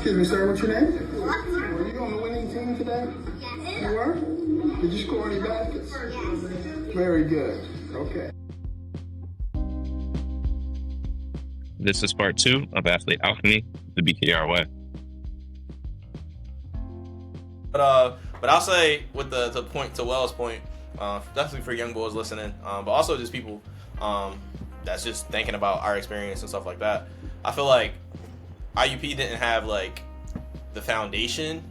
Excuse me, sir, what's your name? Were you on the winning team today? Yes. You were? Did you score any baskets? Yes. Very good. Okay. This is part 2 of Athlete Alchemy, the BKR way. But I'll say with the point to Wells' point, definitely for young boys listening, but also just people that's just thinking about our experience and stuff like that. I feel like IUP didn't have like the foundation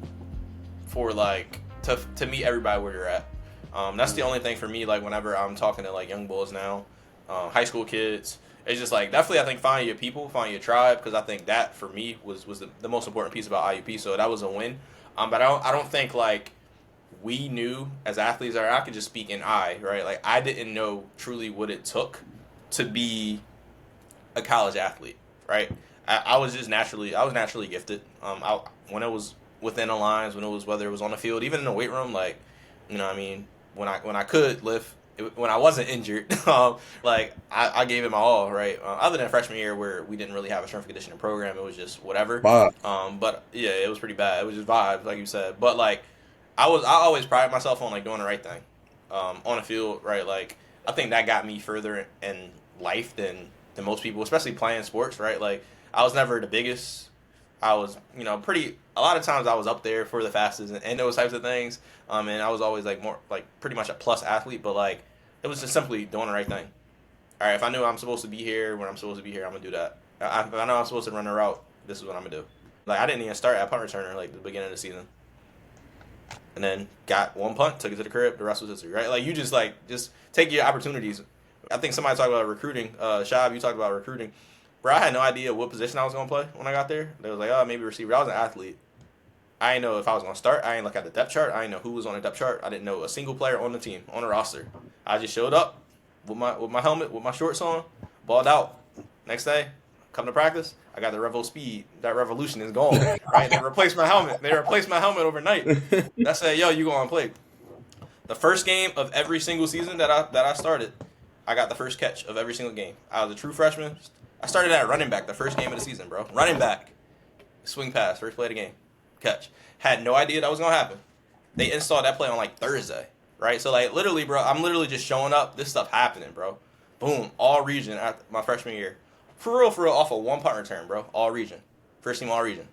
for like to meet everybody where you're at. That's the only thing for me. Like whenever I'm talking to like young boys now, high school kids, it's just like definitely I think find your people, find your tribe, because I think that for me was the most important piece about IUP. So that was a win. But I don't think like we knew as athletes, or I could just speak in right? Like I didn't know truly what it took to be a college athlete, right? I was naturally gifted. When it was within the lines, whether it was on the field, even in the weight room, like, you know what I mean, when I could lift, when I wasn't injured, like I gave it my all, right? Other than freshman year where we didn't really have a strength and conditioning program, it was just whatever. But yeah, it was pretty bad. It was just vibes, like you said. But like I always pride myself on like doing the right thing on the field, right? Like I think that got me further in life than most people, especially playing sports, right? Like I was never the biggest. I was, a lot of times I was up there for the fastest and those types of things. And I was always like more like pretty much a plus athlete, but like it was just simply doing the right thing. All right, if I knew I'm supposed to be here when I'm supposed to be here, I'm gonna do that. If I know I'm supposed to run a route, this is what I'm gonna do. Like I didn't even start at punt returner like the beginning of the season, and then got one punt, took it to the crib. The rest was history, right? Like you just take your opportunities. I think somebody talked about recruiting. Shab, you talked about recruiting. Bro, I had no idea what position I was going to play when I got there. They was like, oh, maybe receiver. I was an athlete. I didn't know if I was going to start. I didn't look at the depth chart. I didn't know who was on the depth chart. I didn't know a single player on the team, on the roster. I just showed up with my helmet, with my shorts on, balled out. Next day, come to practice, I got the Revo Speed. That revolution is gone, right? They replaced my helmet. Overnight. That said, yo, you go on and play. The first game of every single season that I started, I got the first catch of every single game. I was a true freshman. I started at running back the first game of the season, bro. Running back. Swing pass, first play of the game. Catch. Had no idea that was going to happen. They installed that play on like Thursday, right? So like literally, bro, I'm literally just showing up. This stuff happening, bro. Boom. All region after my freshman year. For real, off of one punt return, bro. All region. First team all region.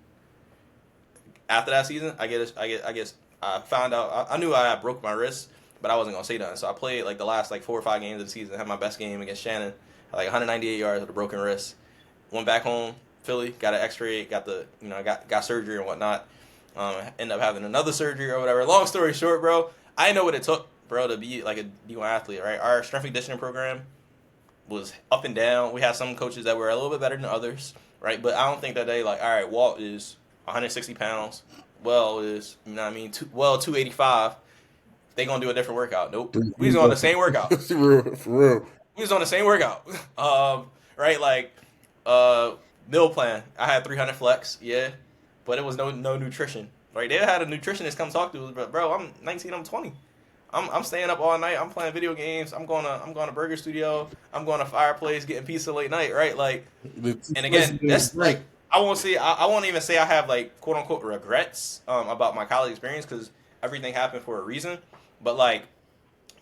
After that season, I guess I found out, I knew I had broke my wrist, but I wasn't going to say nothing. So I played like the last like 4 or 5 games of the season. I had my best game against Shannon. Like 198 yards with a broken wrist. Went back home, Philly, got an X-ray, got surgery and whatnot. Ended up having another surgery or whatever. Long story short, bro, I didn't know what it took, bro, to be like a D1 athlete, right? Our strength and conditioning program was up and down. We had some coaches that were a little bit better than others, right? But I don't think that they like, all right, Walt is 160 pounds. Well is, 285. They gonna do a different workout. Nope. We was on the same workout. For real. We was on the same workout, right? Like, meal plan. I had 300 flex, yeah, but it was no nutrition. Like they had a nutritionist come talk to us, but bro, I'm 19, I'm 20. I'm staying up all night. I'm playing video games. I'm going to Burger Studio. I'm going to Fireplace, getting pizza late night, right? Like, and again, that's like I won't even say I have like quote unquote regrets about my college experience because everything happened for a reason, but like.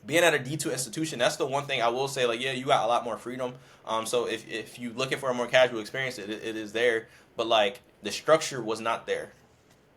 Being at a D2 institution, that's the one thing I will say, like, yeah, you got a lot more freedom. So if you're looking for a more casual experience, it is there. But, like, the structure was not there,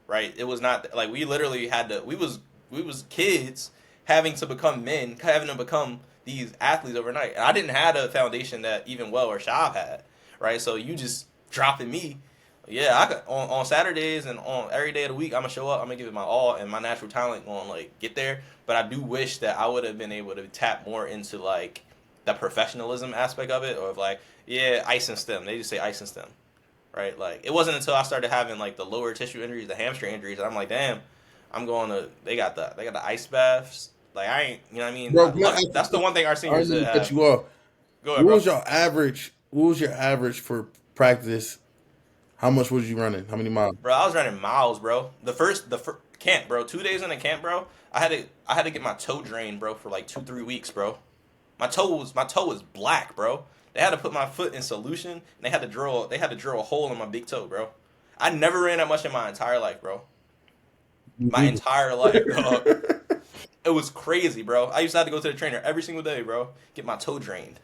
right? It was not, like, we literally had to, we was kids having to become men, having to become these athletes overnight. And I didn't have a foundation that even Well or Shab had, right? So you just dropping me. Yeah, I could, on Saturdays and on every day of the week, I'm going to show up, I'm going to give it my all, and my natural talent going to, like, get there. But I do wish that I would have been able to tap more into, like, the professionalism aspect of it, or of, like, yeah, ice and stem. They just say ice and stem, right? Like, it wasn't until I started having, like, the lower tissue injuries, the hamstring injuries, and I'm like, damn, they got the ice baths. Like, I ain't, you know what I mean? Bro, that's the one thing our seniors did have. Cut you off. Go ahead, bro. What was your average for practice? How much was you running? How many miles? Bro, I was running miles, bro. The first camp, bro. 2 days in the camp, bro. I had to get my toe drained, bro, for like 2-3 weeks, bro. My toe was black, bro. They had to put my foot in solution and they had to drill a hole in my big toe, bro. I never ran that much in my entire life, bro. My entire life, dog. It was crazy, bro. I used to have to go to the trainer every single day, bro. Get my toe drained.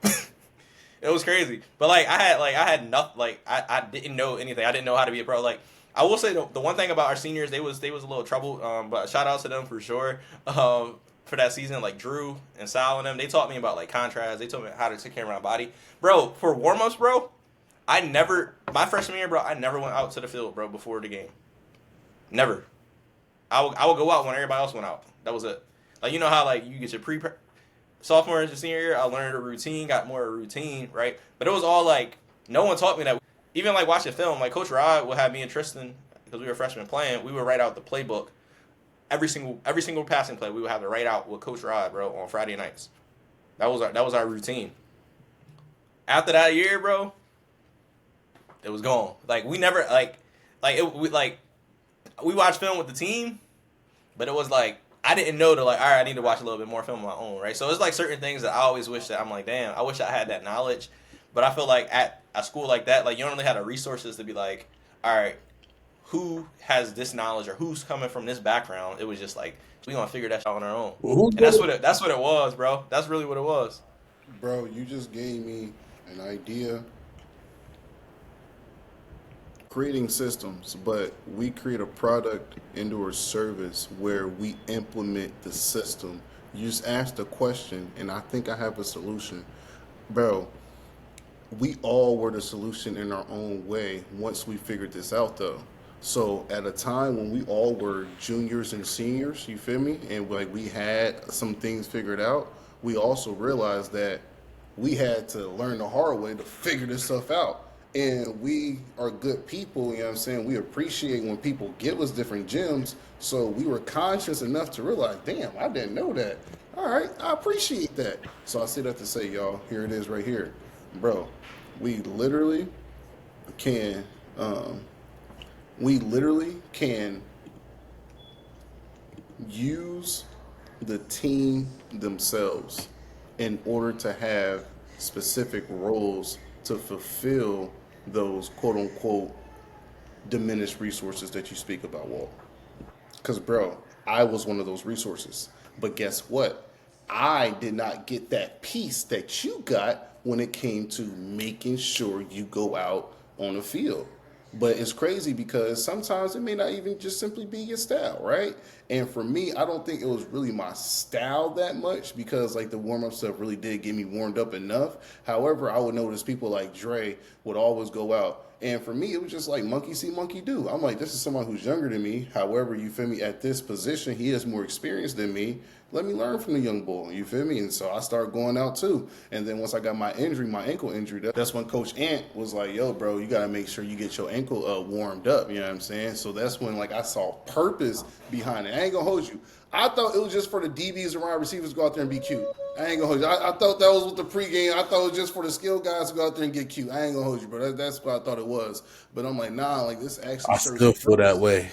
It was crazy. But like I had nothing. Like I didn't know anything. I didn't know how to be a pro. Like I will say the one thing about our seniors, they was a little troubled. But shout out to them for sure. For that season, like Drew and Sal and them, they taught me about like contrast. They taught me how to take care of my body, bro. For warm ups, bro. My freshman year, bro, I never went out to the field, bro, before the game. Never. I would go out when everybody else went out. That was it. Like, you know how, like, you get your sophomore and senior year, I learned a routine, got more routine, right? But it was all, like, no one taught me that. Even, like, watching film, like, Coach Rod would have me and Tristan, because we were freshmen playing, we would write out the playbook. Every single passing play, we would have to write out with Coach Rod, bro, on Friday nights. That was our routine. After that year, bro, it was gone. Like, we never, we watched film with the team, but it was like, I didn't know to like, all right, I need to watch a little bit more film on my own, right? So it's like certain things that I always wish that I'm like, damn, I wish I had that knowledge. But I feel like at a school like that, like you don't really have the resources to be like, all right, who has this knowledge or who's coming from this background? It was just like, we gonna figure that out on our own. Well, and that's what it was, bro. That's really what it was. Bro, you just gave me an idea. Creating systems, but we create a product into a service where we implement the system. You just asked a question, and I think I have a solution. Bro, we all were the solution in our own way once we figured this out, though. So at a time when we all were juniors and seniors, you feel me? And like we had some things figured out, we also realized that we had to learn the hard way to figure this stuff out. And we are good people, you know what I'm saying? We appreciate when people give us different gems. So we were conscious enough to realize, damn, I didn't know that. All right, I appreciate that. So I say that to say, y'all, here it is right here. Bro, we literally can use the team themselves in order to have specific roles to fulfill those quote unquote diminished resources that you speak about, Walt. Because, bro, I was one of those resources. But guess what? I did not get that piece that you got when it came to making sure you go out on the field. But it's crazy because sometimes it may not even just simply be your style, right? And for me, I don't think it was really my style that much because like the warm-up stuff really did get me warmed up enough. However, I would notice people like Dre would always go out. And for me, it was just like monkey see, monkey do. I'm like, this is someone who's younger than me. However, you feel me, at this position, he has more experience than me. Let me learn from the young boy, you feel me? And so I started going out too. And then once I got my injury, my ankle injury, that's when Coach Ant was like, yo, bro, you got to make sure you get your ankle warmed up, you know what I'm saying? So that's when like I saw purpose behind it. I ain't going to hold you. I thought it was just for the DBs and wide receivers to go out there and be cute. I ain't going to hold you. I thought that was with the pregame. I thought it was just for the skilled guys to go out there and get cute. I ain't going to hold you, bro. That's what I thought it was. But I'm like, nah, like this actually I still feel that way.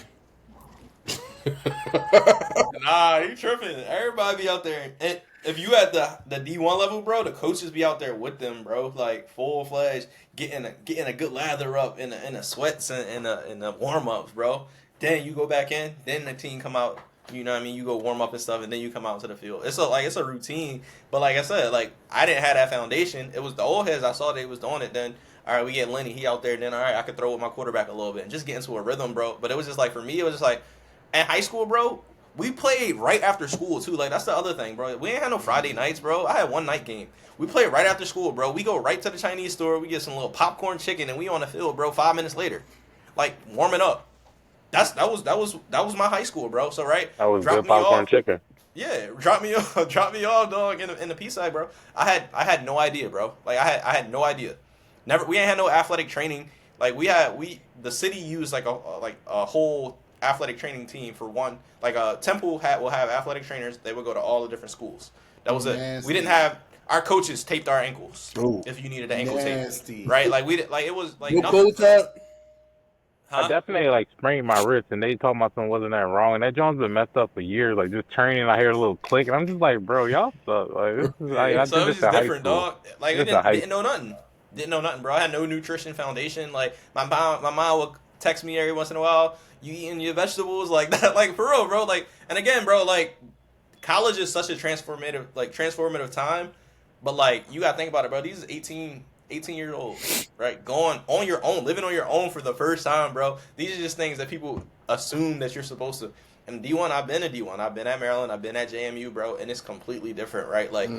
Nah, you tripping. Everybody be out there. And if you at the D1 level, bro, the coaches be out there with them, bro. Like full-fledged, getting a good lather up in the sweats and the warm-ups, bro. Then you go back in. Then the team come out. You know what I mean? You go warm up and stuff, and then you come out to the field. It's a routine. But like I said, like I didn't have that foundation. It was the old heads. I saw they was doing it. Then all right, we get Lenny. He out there. Then all right, I could throw with my quarterback a little bit and just get into a rhythm, bro. But it was just like for me, it was just like in high school, bro. We played right after school too. Like that's the other thing, bro. We ain't had no Friday nights, bro. I had one night game. We played right after school, bro. We go right to the Chinese store. We get some little popcorn chicken, and we on the field, bro. 5 minutes later, like warming up. That was my high school, bro. So right, That was good popcorn chicken. Yeah, drop me off, dog, in the P side, bro. I had no idea, bro. Like I had no idea. We ain't had no athletic training. Like the city used like a whole athletic training team for one. Like Temple will have athletic trainers. They would go to all the different schools. That was it. We didn't have our coaches taped our ankles. Ooh. If you needed the ankle tape, right? Like it was like What nothing. goes up? I definitely like sprained my wrist, and they told me something wasn't that wrong. And that joint's been messed up for years. Like just training, I hear a little click, and I'm just like, bro, y'all suck. Like this is, I So did it was this in just high different, school. dog. Like we This is didn't know nothing. Didn't know nothing, bro. I had no nutrition foundation. Like my mom would text me every once in a while. You eating your vegetables like that? Like for real, bro. Like, and again, bro, like college is such a transformative time. But like you gotta think about it, bro. These is 18 years old, right? Going on your own, living on your own for the first time, bro. These are just things that people assume that you're supposed to. And D1, I've been at D1. I've been at Maryland. I've been at JMU, bro, and it's completely different, right? Like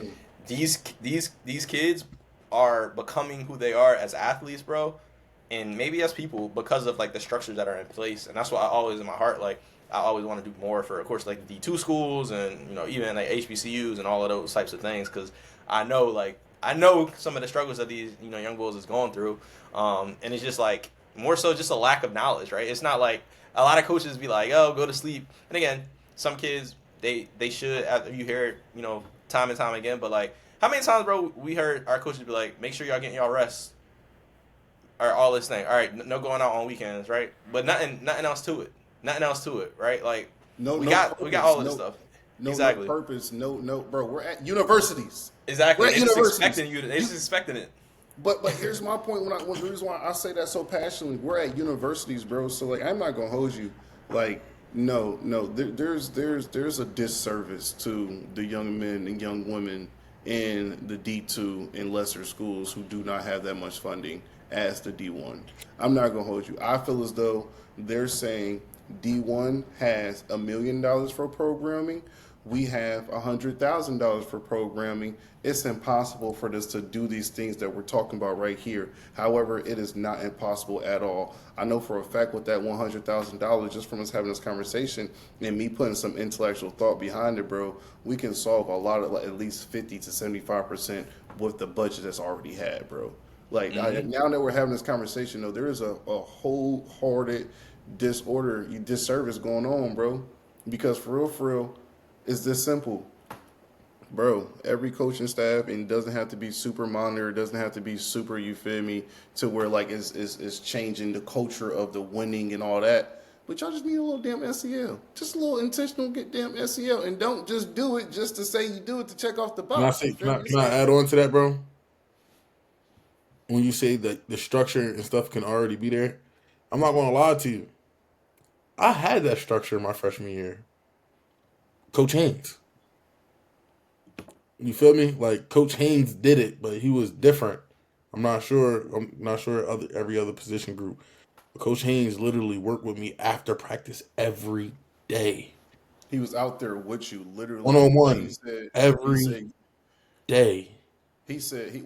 these kids are becoming who they are as athletes, bro, and maybe as people because of like the structures that are in place. And that's why I always in my heart, like I always want to do more for, of course, like the D2 schools and even like HBCUs and all of those types of things, because I know some of the struggles that these young bulls is going through, and it's just like more so just a lack of knowledge, right? It's not like a lot of coaches be like, "Oh, go to sleep," and again, some kids they should, after you hear it, time and time again, but like how many times, bro, we heard our coaches be like, "Make sure y'all getting y'all rest," or all this thing. All right, no going out on weekends, right? But nothing else to it, right? Like we got all this stuff. Exactly. No purpose, no, bro. We're at universities. Exactly. We're at universities. They just expecting it. But the reason why I say that so passionately, we're at universities, bro. So like, I'm not gonna hold you. Like, no, there's a disservice to the young men and young women in the D2 and lesser schools who do not have that much funding as the D1. I'm not gonna hold you. I feel as though they're saying D1 has $1 million for programming. We have $100,000 for programming. It's impossible for us to do these things that we're talking about right here. However, it is not impossible at all. I know for a fact with that $100,000, just from us having this conversation and me putting some intellectual thought behind it, bro, we can solve a lot of, like, at least 50 to 75% with the budget that's already had, bro. Like, now that we're having this conversation, though, there is a wholehearted disservice going on, bro. Because for real, it's this simple. Bro, every coaching staff, and it doesn't have to be super monitor, it doesn't have to be super, you feel me, to where like it's changing the culture of the winning and all that. But y'all just need a little damn SEL. Just a little intentional damn SEL. And don't just do it just to say you do it to check off the box. Can I add on to that, bro? When you say that the structure and stuff can already be there, I'm not going to lie to you. I had that structure in my freshman year. Coach Haynes. You feel me? Like Coach Haynes did it, but he was different. I'm not sure every other position group. But Coach Haynes literally worked with me after practice every day. He was out there with you, literally. One-on-one. Every day. He said,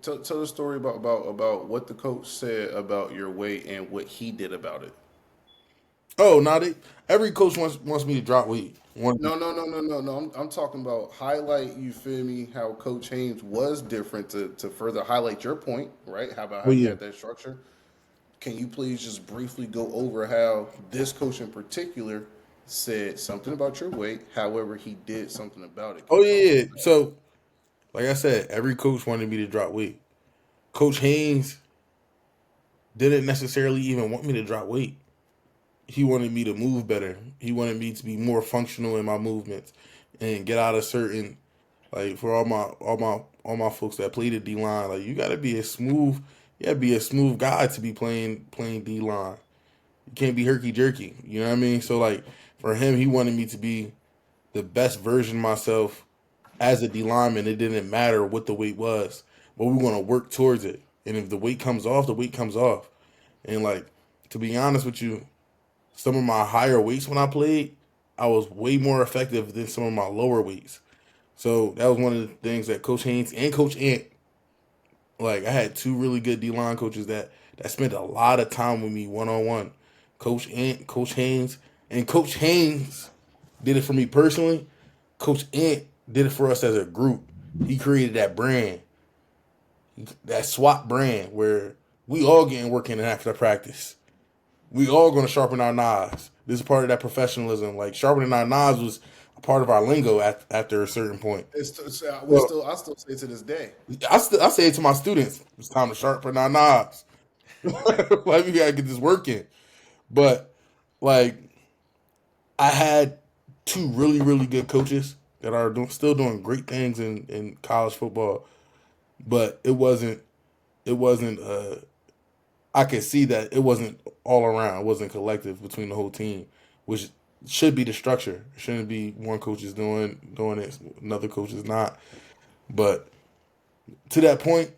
tell the story about what the coach said about your weight and what he did about it. Oh, every coach wants me to drop weight. No. I'm talking about highlight, you feel me, how Coach Haynes was different to further highlight your point, right? How about how you had that structure? Can you please just briefly go over how this coach in particular said something about your weight, however he did something about it? Oh, yeah. So, like I said, every coach wanted me to drop weight. Coach Haynes didn't necessarily even want me to drop weight. He wanted me to move better. He wanted me to be more functional in my movements and get out of certain, like, for all my folks that play the D line, like, you gotta be a smooth guy to be playing D line. You can't be herky jerky. You know what I mean? So like for him, he wanted me to be the best version of myself as a D lineman. It didn't matter what the weight was, but we're gonna work towards it. And if the weight comes off, the weight comes off. And like, to be honest with you, some of my higher weights when I played, I was way more effective than some of my lower weights. So that was one of the things that Coach Haynes and Coach Ant, like I had two really good D-line coaches that spent a lot of time with me one-on-one. Coach Ant, Coach Haynes, and Coach Haynes did it for me personally. Coach Ant did it for us as a group. He created that brand, that SWAT brand where we all getting working after practice. We all going to sharpen our knives. This is part of that professionalism. Like, sharpening our knives was a part of our lingo after a certain point. I still say to this day. I say it to my students. It's time to sharpen our knives. Like, we got to get this working. But, like, I had two really, really good coaches that are still doing great things in college football. But it wasn't it wasn't. I could see that it wasn't all around. It wasn't collective between the whole team, which should be the structure. It shouldn't be one coach is doing it, another coach is not. But to that point,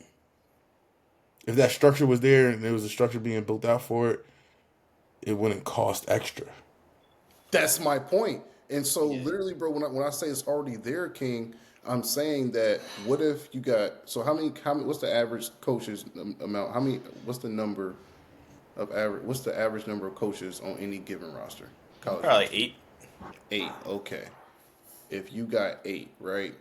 if that structure was there and there was a structure being built out for it, it wouldn't cost extra. That's my point. And so, literally, bro, when I say it's already there, King, I'm saying that what if you got so how many what's the average coaches amount? What's the number of average? What's the average number of coaches on any given roster? College Probably roster? 8. 8. Okay. If you got 8, right?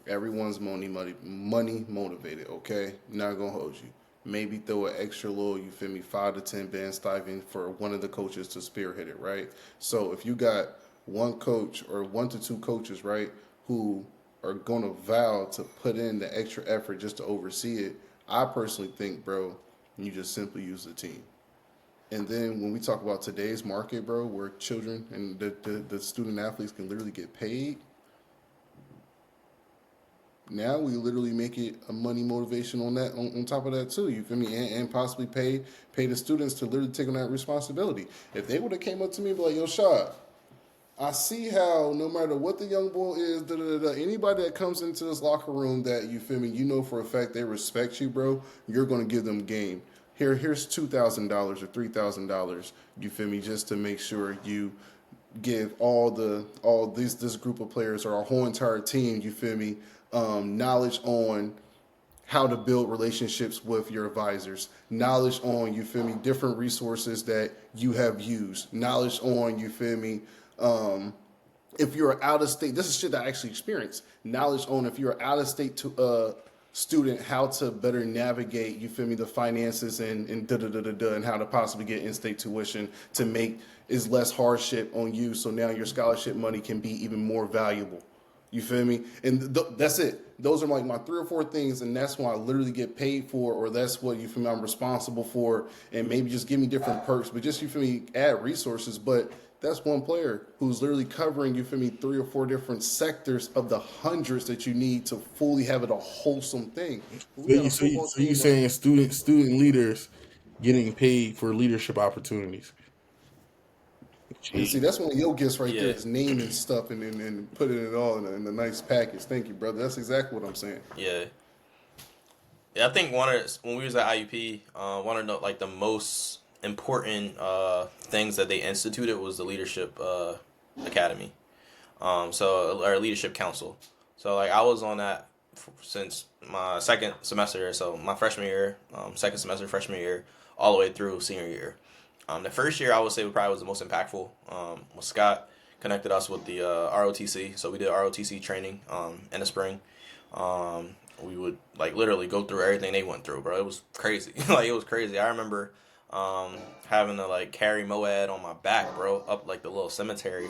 Everyone's money motivated. Okay, not gonna hold you. Maybe throw an extra little, you feel me, 5 to 10 band stipend for one of the coaches to spearhead it, right? So if you got one coach or 1 to 2 coaches, right, who are going to vow to put in the extra effort just to oversee it, I personally think, bro, you just simply use the team. And then when we talk about today's market, bro, where children and the student athletes can literally get paid, now we literally make it a money motivation on that on top of that too. You feel me? And possibly pay the students to literally take on that responsibility. If they would have came up to me and be like, yo, Shad, I see how no matter what the young boy is, anybody that comes into this locker room that you feel me, you know for a fact they respect you, bro, you're gonna give them game. Here's $2,000 or $3,000, you feel me, just to make sure you give this group of players or our whole entire team, you feel me, knowledge on how to build relationships with your advisors, knowledge on, you feel me, different resources that you have used, knowledge on, you feel me, if you're out of state, this is shit that I actually experienced, knowledge on if you're out of state to student, how to better navigate, you feel me, the finances and and how to possibly get in-state tuition to make is less hardship on you, so now your scholarship money can be even more valuable. You feel me? And that's it. Those are like my 3 or 4 things, and that's what I literally get paid for, or that's what, you feel me, I'm responsible for, and maybe just give me different perks, but just, you feel me, add resources. But that's one player who's literally covering, you feel me, 3 or 4 different sectors of the hundreds that you need to fully have it a wholesome thing. So you saying student leaders getting paid for leadership opportunities? And see, that's one of your gifts right Yeah. there, is naming stuff and putting it all in a nice package. Thank you, brother. That's exactly what I'm saying. Yeah. Yeah, I think when we was at IUP, one of the most important things that they instituted was the leadership academy. So our leadership council. So like I was on that since my second semester, so my freshman year, second semester freshman year, all the way through senior year. The first year I would say probably was the most impactful. Was Scott connected us with the ROTC, so we did ROTC training in the spring. We would like literally go through everything they went through, bro. It was crazy. Like it was crazy. I remember having to like carry Moad on my back, bro, up like the little cemetery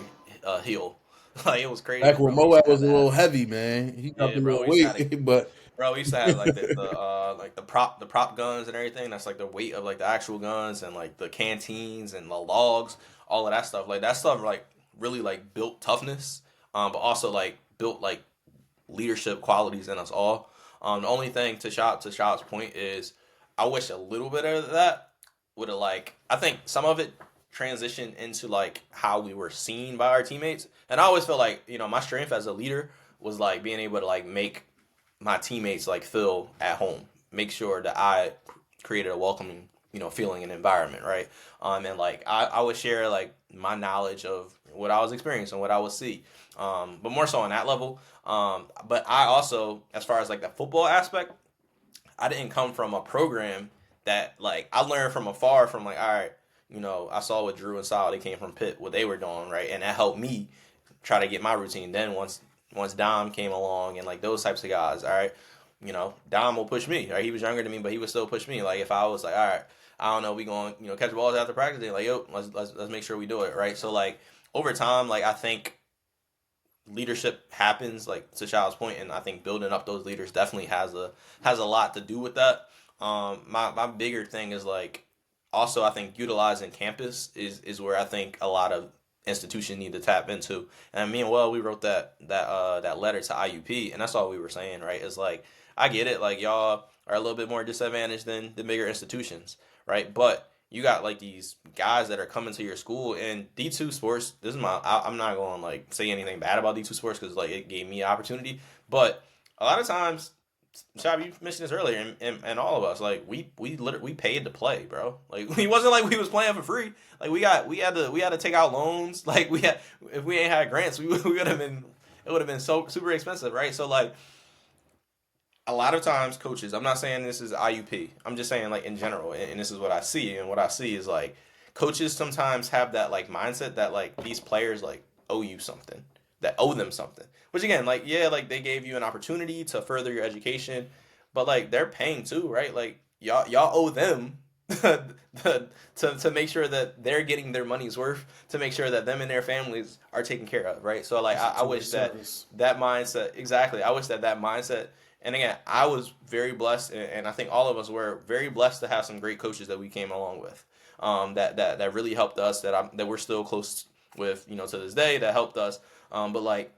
hill. Like it was crazy. Back when Bro. We used Moab to was have a to little have- heavy, man. He got Yeah, the bro, little we used to weight, but Bro, we used to have like the prop guns and everything. That's like the weight of like the actual guns and like the canteens and the logs, all of that stuff. Like that stuff like really like built toughness, but also like built like leadership qualities in us all. The only thing to Shop's point is I wish a little bit of that would have like I think some of it transitioned into like how we were seen by our teammates. And I always feel like, my strength as a leader was like being able to like make my teammates like feel at home, make sure that I created a welcoming, feeling and environment, right? And like I would share like my knowledge of what I was experiencing, what I would see, but more so on that level. But I also, as far as like the football aspect, I didn't come from a program that like I learned from afar from like, all right, I saw what Drew and Sal, they came from Pitt, what they were doing, right? And that helped me try to get my routine. Then once Dom came along and like those types of guys, all right, Dom will push me, right? He was younger than me, but he would still push me. Like if I was like, all right, I don't know, we going, catch balls after practice, they're like, yo, let's make sure we do it, right? So like over time, like I think leadership happens, like to Child's point, and I think building up those leaders definitely has a lot to do with that. My bigger thing is like also I think utilizing campus is where I think a lot of institutions need to tap into. And me and we wrote that letter to IUP, and that's all we were saying, right? It's like I get it, like y'all are a little bit more disadvantaged than the bigger institutions, right? But you got like these guys that are coming to your school and D2 sports. This is I'm not going to like say anything bad about D2 sports because like it gave me an opportunity, but a lot of times, Shab, you mentioned this earlier, and all of us, like we literally we paid to play, bro. Like it wasn't like we was playing for free. Like we had to take out loans. Like if we ain't had grants, we would have been, it would have been so super expensive, right? So like a lot of times coaches, I'm not saying this is IUP, I'm just saying like in general, and this is what I see, and what I see is like coaches sometimes have that like mindset that like these players like owe you something, that owe them something. Which again, like yeah, like they gave you an opportunity to further your education, but like they're paying too, right? Like y'all owe them to make sure that they're getting their money's worth, to make sure that them and their families are taken care of, right? So like I wish that mindset, exactly. I wish that mindset. And again, I was very blessed, and I think all of us were very blessed to have some great coaches that we came along with, that really helped us, that we're still close with, to this day, that helped us. But like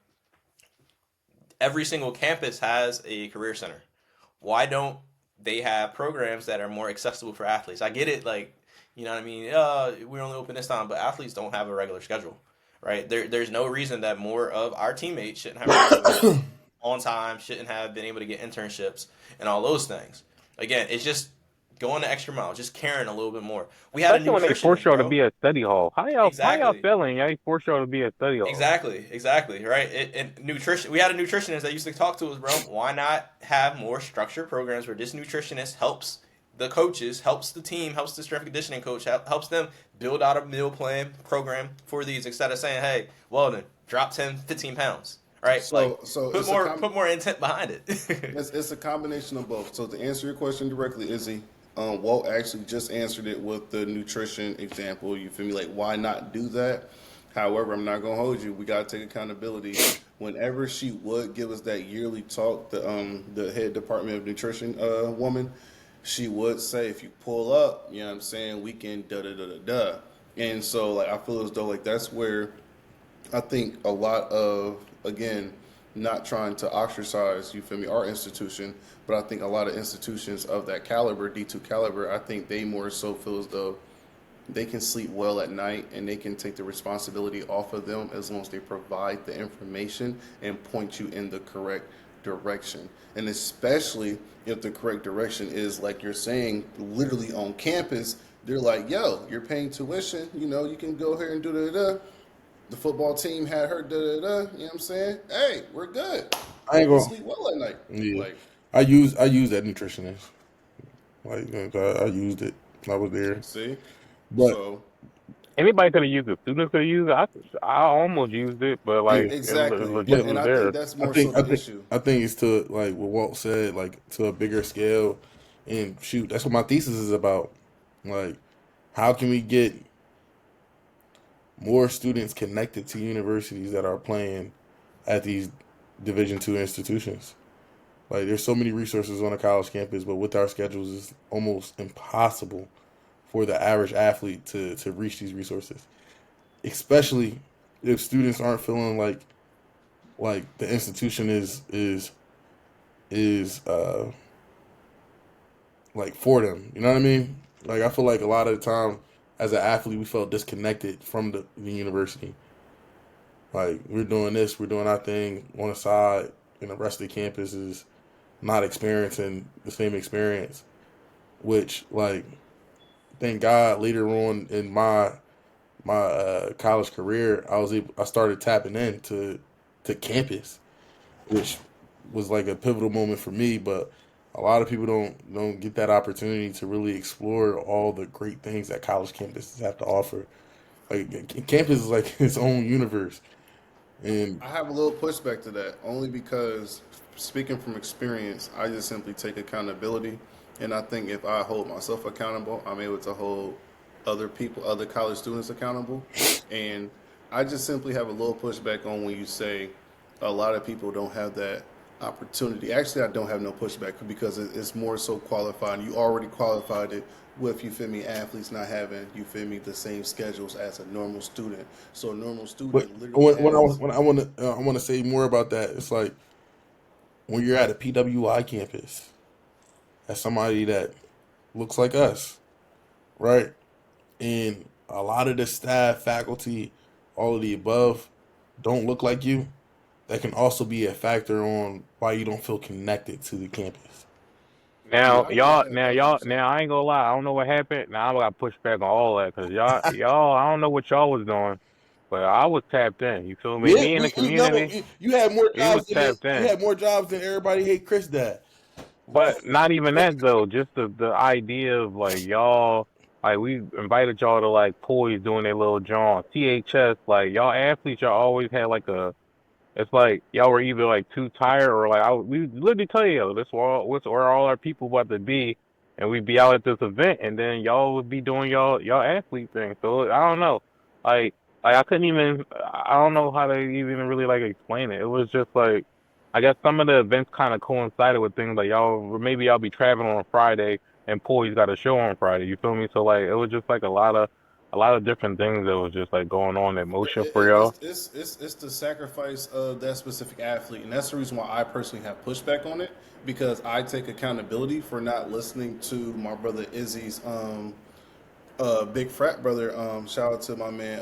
every single campus has a career center. Why don't they have programs that are more accessible for athletes? I get it, like, you know what I mean? We're only open this time, but athletes don't have a regular schedule, right? There's no reason that more of our teammates shouldn't have on time, shouldn't have been able to get internships and all those things. Again, it's just going the extra mile, just caring a little bit more. We had Especially when they force y'all to be at study hall. How y'all feeling? Y'all force y'all to be at study hall. Exactly, right? And nutrition. We had a nutritionist that used to talk to us, bro. Why not have more structured programs where this nutritionist helps the coaches, helps the team, helps the strength and conditioning coach, helps them build out a meal plan program for these, instead of saying, hey, Weldon, drop 10, 15 pounds. Right, so put more intent behind it. it's a combination of both. So to answer your question directly, Izzy, Walt actually just answered it with the nutrition example. You feel me? Like, why not do that? However, I'm not gonna hold you. We gotta take accountability. Whenever she would give us that yearly talk, the head department of nutrition woman, she would say, if you pull up, you know what I'm saying, we can da da da da da. And so like I feel as though like that's where I think a lot of, again, not trying to ostracize, you feel me, our institution, but I think a lot of institutions of that caliber, D2 caliber, I think they more so feel as though they can sleep well at night and they can take the responsibility off of them as long as they provide the information and point you in the correct direction. And especially if the correct direction is, like you're saying, literally on campus, they're like, yo, you're paying tuition, you can go here and do da-da-da. The football team had her da-da-da, you know what I'm saying? Hey, we're good. I ain't gonna sleep well at night. Yeah. Like, I use that nutritionist. Like I used it. I was there. See? But so anybody could have used it. Students could have used it. I almost used it, but like exactly. it legit and was I there. think that's more so the issue. I think it's to, like what Walt said, like to a bigger scale. And shoot, that's what my thesis is about. Like, how can we get more students connected to universities that are playing at these Division II institutions? Like, there's so many resources on a college campus, but with our schedules, it's almost impossible for the average athlete to reach these resources, especially if students aren't feeling like the institution is like for them. You know what I mean? Like, I feel like a lot of the time as an athlete, we felt disconnected from the university. Like, we're doing this, we're doing our thing on the side, and the rest of the campus is not experiencing the same experience, which, like, thank God later on in my college career, I started tapping into campus, which was like a pivotal moment for me. But a lot of people don't get that opportunity to really explore all the great things that college campuses have to offer. Like, campus is like its own universe. And I have a little pushback to that, only because, speaking from experience, I just simply take accountability. And I think if I hold myself accountable, I'm able to hold other people, other college students accountable. And I just simply have a little pushback on when you say a lot of people don't have that opportunity. Actually, I don't have no pushback because it's more so qualified. You already qualified it with, you feel me, athletes not having, you feel me, the same schedules as a normal student. So a normal student literally I want to say more about that. It's like when you're at a PWI campus, as somebody that looks like us, right? And a lot of the staff, faculty, all of the above don't look like you. That can also be a factor on why you don't feel connected to the campus. Yeah, Now, I get y'all, that now, y'all, 100%. now, I ain't gonna lie. I don't know what happened. Now, I got pushed back on all that because y'all, I don't know what y'all was doing, but I was tapped in. You feel me? Yeah, Me in the we know community, you had more we was jobs than tapped you in. had more jobs than everybody hate Chris dad. But not even that though. Just the idea of like y'all, like we invited y'all to like Poise doing their little John THS. Like y'all athletes, y'all always had like a. It's like y'all were either like too tired or like we literally tell you this where all our people about to be, and we'd be out at this event, and then y'all would be doing y'all athlete thing. So I don't know, like I couldn't even I don't know how to even really like explain it. It was just like I guess some of the events kind of coincided with things like y'all maybe y'all be traveling on Friday and Poise got a show on Friday. You feel me? So like it was just like a lot of different things that was just like going on in motion for y'all. It's the sacrifice of that specific athlete, and that's the reason why I personally have pushback on it, because I take accountability for not listening to my brother Izzy's big frat brother. Shout out to my man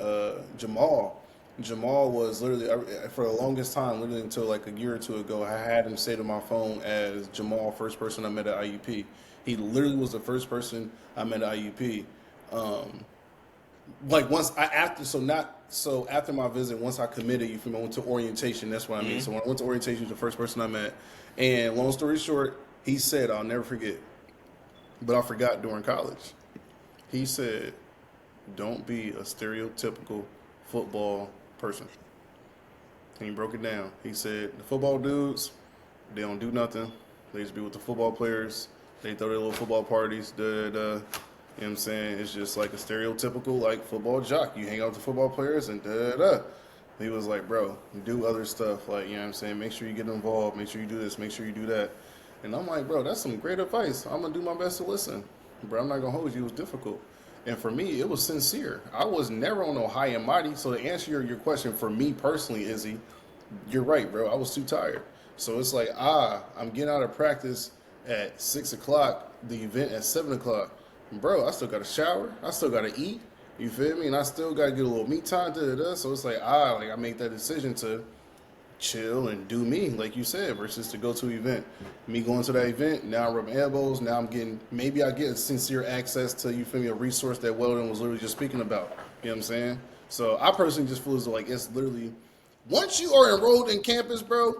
Jamal. Jamal was literally for the longest time, literally until like a year or two ago, I had him say to my phone as Jamal, first person I met at IUP. He literally was the first person I met at IUP. Um, like once I after so not so after my visit, once I committed, you feel me, I went to orientation. That's what I mean. So when I went to orientation, he was the first person I met. And long story short, he said, I'll never forget, but I forgot during college. He said, "Don't be a stereotypical football person." And he broke it down. He said, "The football dudes, they don't do nothing. They just be with the football players. They throw their little football parties. Da da da." You know what I'm saying? It's just like a stereotypical like football jock. You hang out with the football players and da da da. He was like, "Bro, you do other stuff. Like, you know what I'm saying? Make sure you get involved. Make sure you do this. Make sure you do that." And I'm like, "Bro, that's some great advice. I'm gonna do my best to listen. Bro, I'm not gonna hold you. It was difficult." And for me, it was sincere. I was never on no high and mighty. So to answer your question, for me personally, Izzy, you're right, bro. I was too tired. So it's like, I'm getting out of practice at 6 o'clock, the event at 7 o'clock. Bro, I still got to shower. I still got to eat. You feel me? And I still got to get a little me time. Da, da, da. So it's like, I made that decision to chill and do me, like you said, versus to go to an event. Me going to that event, now I'm rubbing elbows. Now I'm getting, maybe I get sincere access to, you feel me, a resource that Weldon was literally just speaking about. You know what I'm saying? So I personally just feel as though like it's literally, once you are enrolled in campus, bro,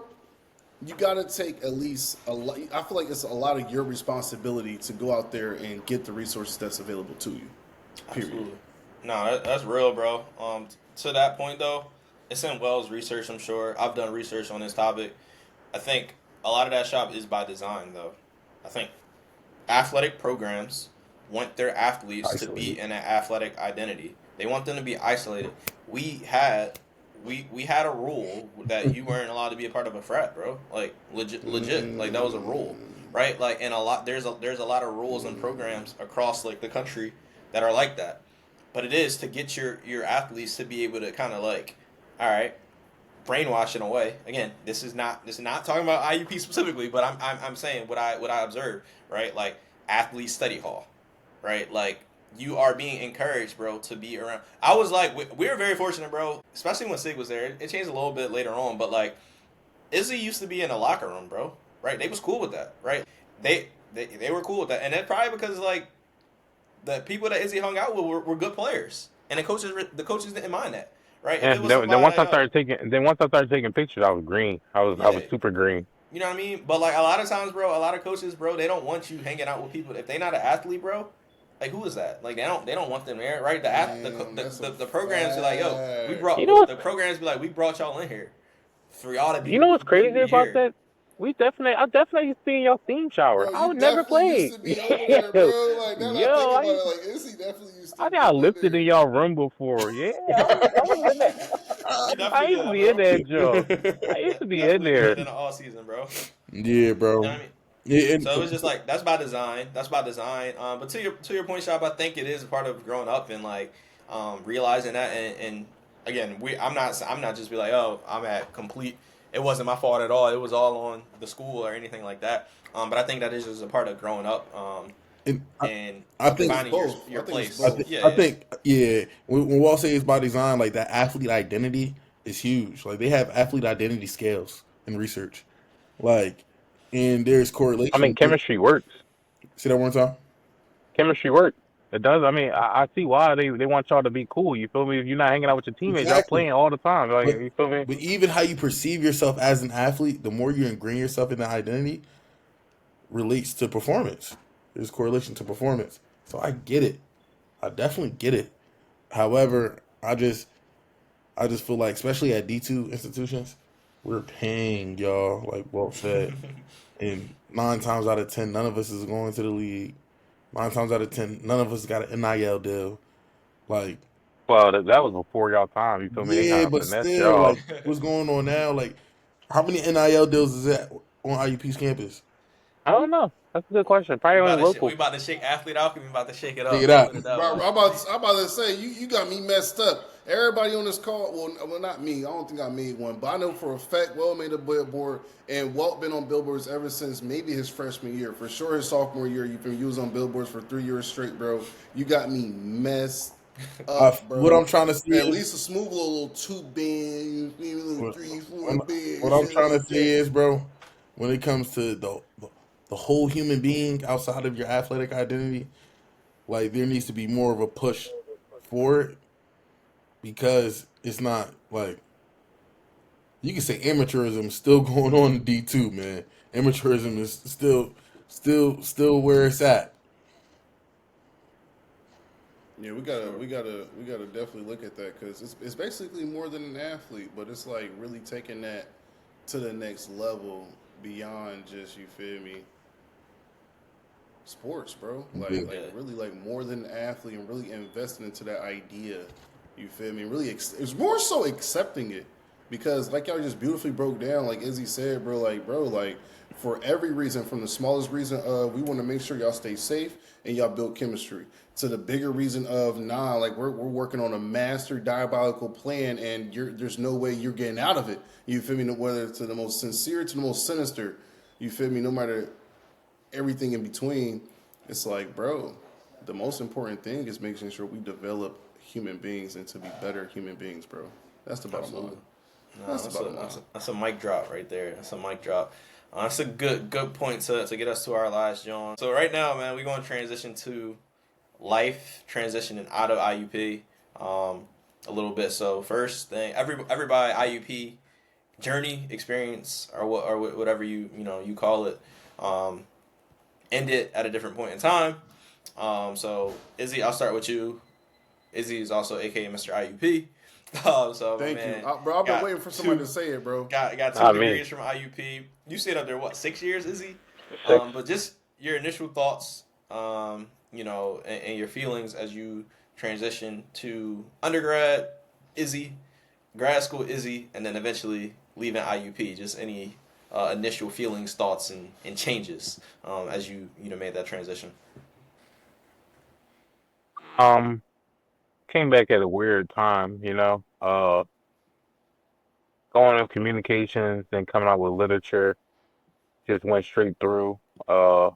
you got to take at least a lot. I feel like it's a lot of your responsibility to go out there and get the resources that's available to you. Period. Absolutely. No, that's real, bro. To that point though, it's in Wells' research. I'm sure I've done research on this topic. I think a lot of that shop is by design, though. I think athletic programs want their athletes to be Isolated. in an athletic identity. They want them to be isolated. We had a rule that you weren't allowed to be a part of a frat, bro. Like legit. Like that was a rule, right? Like and there's a lot of rules and programs across like the country that are like that. But it is to get your athletes to be able to kind of like, all right, brainwash in a way. Again, this is not talking about IUP specifically, but I'm saying what I observed, right? Like athlete study hall, right? Like you are being encouraged, bro, to be around. I was like, we were very fortunate, bro, especially when Sig was there. It changed a little bit later on, but like Izzy used to be in the locker room, bro, right? They was cool with that, right? They were cool with that, and that's probably because like the people that Izzy hung out with were good players, and the coaches didn't mind that, right? If Yeah. it was Then somebody once like, once I started taking pictures, I was green. I yeah, was super green. you know what I mean? But like a lot of times, bro, a lot of coaches, bro, they don't want you hanging out with people if they not an athlete, bro. Like who is that? Like they don't want them there, right? The programs be like, yo, You know the what's programs be like, we brought y'all in here for y'all to you be know what's crazy about here. that? I definitely seen y'all theme shower. Bro, I you would never definitely used play. to be over there, bro. Like now that I think Yo, about it, like Izzy definitely used I to think I be in lifted in there. y'all room before. Yeah, I was in there. You I definitely used did to that, be in bro. that joint. I used to be in Definitely did there. in the all season, bro. Yeah, You know bro. what I mean? Yeah, So it was just like that's by design. That's by design. But to your point, Shop, I think it is a part of growing up and like realizing that. And again, I'm not just be like, oh, I'm at complete it wasn't my fault at all. It was all on the school or anything like that. But I think that is just a part of growing up, And and I I think think it's finding both. your I think it's place. both. Yeah, I yeah. think yeah. When Walt says it's by design, like that athlete identity is huge. Like they have athlete identity scales in research. Like, and there's I mean, correlation. chemistry works. Say that one time. Chemistry works. It does. I mean, I see why they want y'all to be cool. You feel me? If you're not hanging out with your teammates, y'all Exactly. playing all the time. Like, But you feel me? but even how you perceive yourself as an athlete, the more you ingrain yourself in the identity, relates to performance. There's correlation to performance. So I get it. I definitely get it. However, I just feel like, especially at D2 institutions, we're paying y'all, like Walt said, and 9 times out of 10, none of us is going to the league. 9 times out of 10, none of us got an NIL deal. Like, Well, that was before y'all time. You feel me? They yeah, kind of but finesse still, y'all. like, what's going on now? Like, how many NIL deals is that on IUP's campus? I don't know. That's a good question. Probably only We local. about to shake Athlete Alchemy. About to shake it Figure up. it Let's out. put it that Bro, way. I'm about to say you got me messed up. Everybody on this call, well, not me. I don't think I made one, but I know for a fact, Well made a billboard, and Walt been on billboards ever since maybe his freshman year. For sure, his sophomore year, you was on billboards for 3 years straight, bro. You got me messed up, What bro. I'm trying to say At is, least a smooth little 2 band, little what, 3, 4 what band, what I'm shit trying to like say that. is, bro, when it comes to the whole human being outside of your athletic identity, like there needs to be more of a push for it because it's not like you can say amateurism is still going on in D2, man. Amateurism is still where it's at. Yeah, we gotta definitely look at that because it's basically more than an athlete, but it's like really taking that to the next level beyond just you feel me sports, bro. Yeah. Like really like more than an athlete and really investing into that idea. You feel me? Really, it's more so accepting it because like y'all just beautifully broke down, like Izzy said, bro, like for every reason, from the smallest reason of we want to make sure y'all stay safe and y'all build chemistry, to the bigger reason of nah, like we're working on a master diabolical plan and there's no way you're getting out of it. You feel me? Whether it's to the most sincere to the most sinister, you feel me? No matter everything in between, it's like, bro, the most important thing is making sure we develop human beings and to be better human beings, bro. That's the bottom line. No, That's the bottom line. that's a mic drop right there. That's a mic drop. That's a good point to get us to our last, John. So right now, man, we're going to transition to life, transitioning out of IUP a little bit. So first thing, everybody IUP journey, experience, or whatever you call it, um, ended at a different point in time. So Izzy, I'll start with you. Izzy is also AKA Mr. IUP. So my Thank you, man bro. I've been got waiting for somebody to say it, bro. got two Not me. degrees from IUP. You stayed up there what 6 years, Izzy? 6. But just your initial thoughts, and your feelings as you transition to undergrad, Izzy, grad school, Izzy, and then eventually leaving IUP. Just any initial feelings, thoughts, and changes as you made that transition. Um, Came back at a weird time, you know. Going in communications, then coming out with literature, just went straight through. Uh,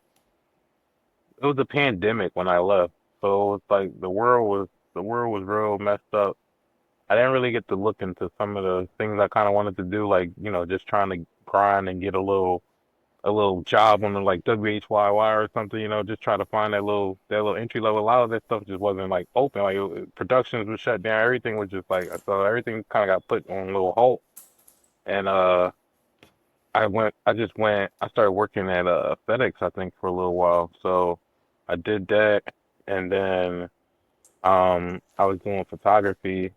it was a pandemic when I left, so it was like the world was real messed up. I didn't really get to look into some of the things I kind of wanted to do, like just trying to grind and get a little job on the like WHYY or something, just try to find that little entry level. A lot of that stuff just wasn't like open. Like productions were shut down. Everything was just like so everything kind of got put on a little halt. And I started working at FedEx I think for a little while. So I did that, and then I was doing photography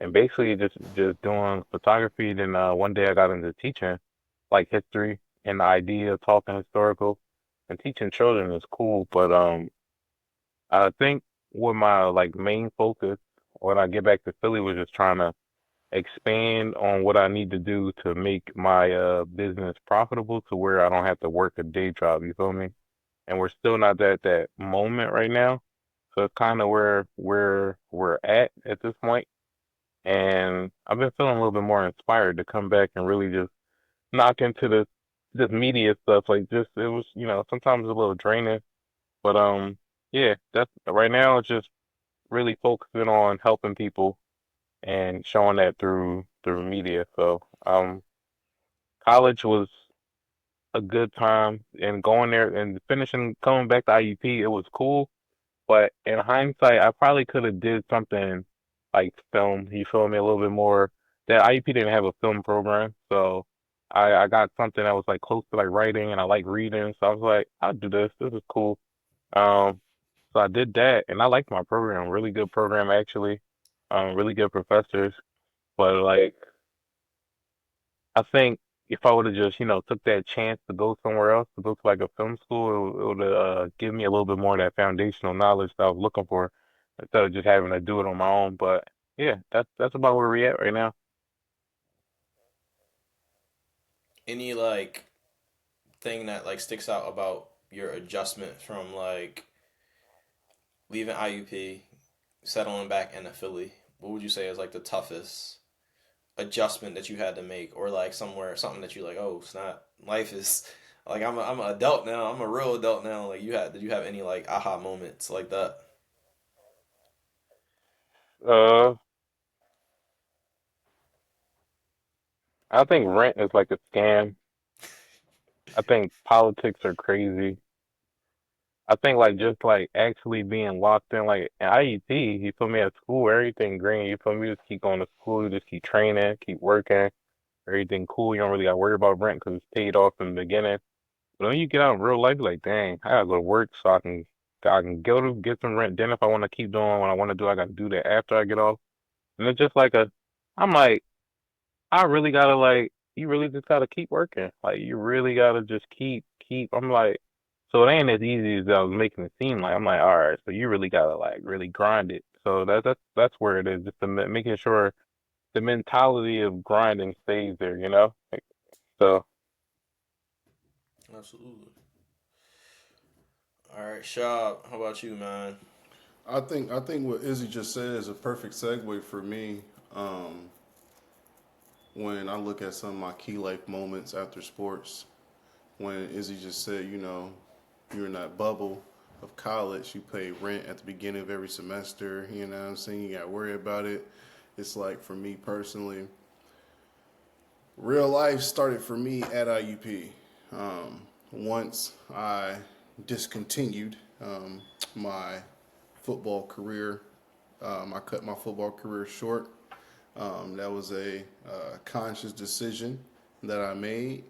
and basically just doing photography. Then one day I got into teaching, like history, and the idea of talking historical and teaching children is cool. But I think what my like main focus when I get back to Philly was just trying to expand on what I need to do to make my business profitable to where I don't have to work a day job. You feel me? And we're still not at that moment right now. So it's kind of where we're at this point. And I've been feeling a little bit more inspired to come back and really just knock into this media stuff. Like just it was, sometimes a little draining. But yeah, that's right now it's just really focusing on helping people and showing that through media. So college was a good time and going there and finishing coming back to IUP, it was cool. But in hindsight, I probably could have did something like film. You feel me? A little bit more. That IUP didn't have a film program, so I got something that was like close to like writing, and I like reading. So I was like, I'll do this. This is cool. Um, so I did that, and I liked my program. Really good program actually. Really good professors. But like, I think if I would have just, took that chance to go somewhere else, to go to like a film school, it would give me a little bit more of that foundational knowledge that I was looking for instead of just having to do it on my own. But yeah, that's about where we at right now. Any like thing that like sticks out about your adjustment from like leaving IUP, settling back into Philly? What would you say is like the toughest adjustment that you had to make, or like something that you like, oh snap, life is like I'm an adult now. I'm a real adult now. Like did you have any like aha moments like that? Uh, I think rent is like a scam. I think politics are crazy. I think like just like actually being locked in like in IEP, you feel me at school, everything green. You feel me? Just keep going to school, you just keep training, keep working, everything cool. You don't really gotta worry about rent because it's paid off in the beginning. But when you get out in real life, you're like, dang, I gotta go to work so I can go to get some rent. Then if I want to keep doing what I want to do, I gotta do that after I get off. And it's just like I'm like, I really gotta like, you really just gotta keep working. Like you really gotta just keep. I'm like, so it ain't as easy as I was making it seem like. I'm like, all right, so you really gotta like really grind it. So that's where it is, just making sure the mentality of grinding stays there. Like, so. Absolutely. All right, Shab, how about you, man? I think what Izzy just said is a perfect segue for me. Um, when I look at some of my key life moments after sports, when Izzy just said, you're in that bubble of college, you pay rent at the beginning of every semester, you know what I'm saying? You got to worry about it. It's like for me personally, real life started for me at IUP. Once I discontinued my football career, I cut my football career short. That was a conscious decision that I made,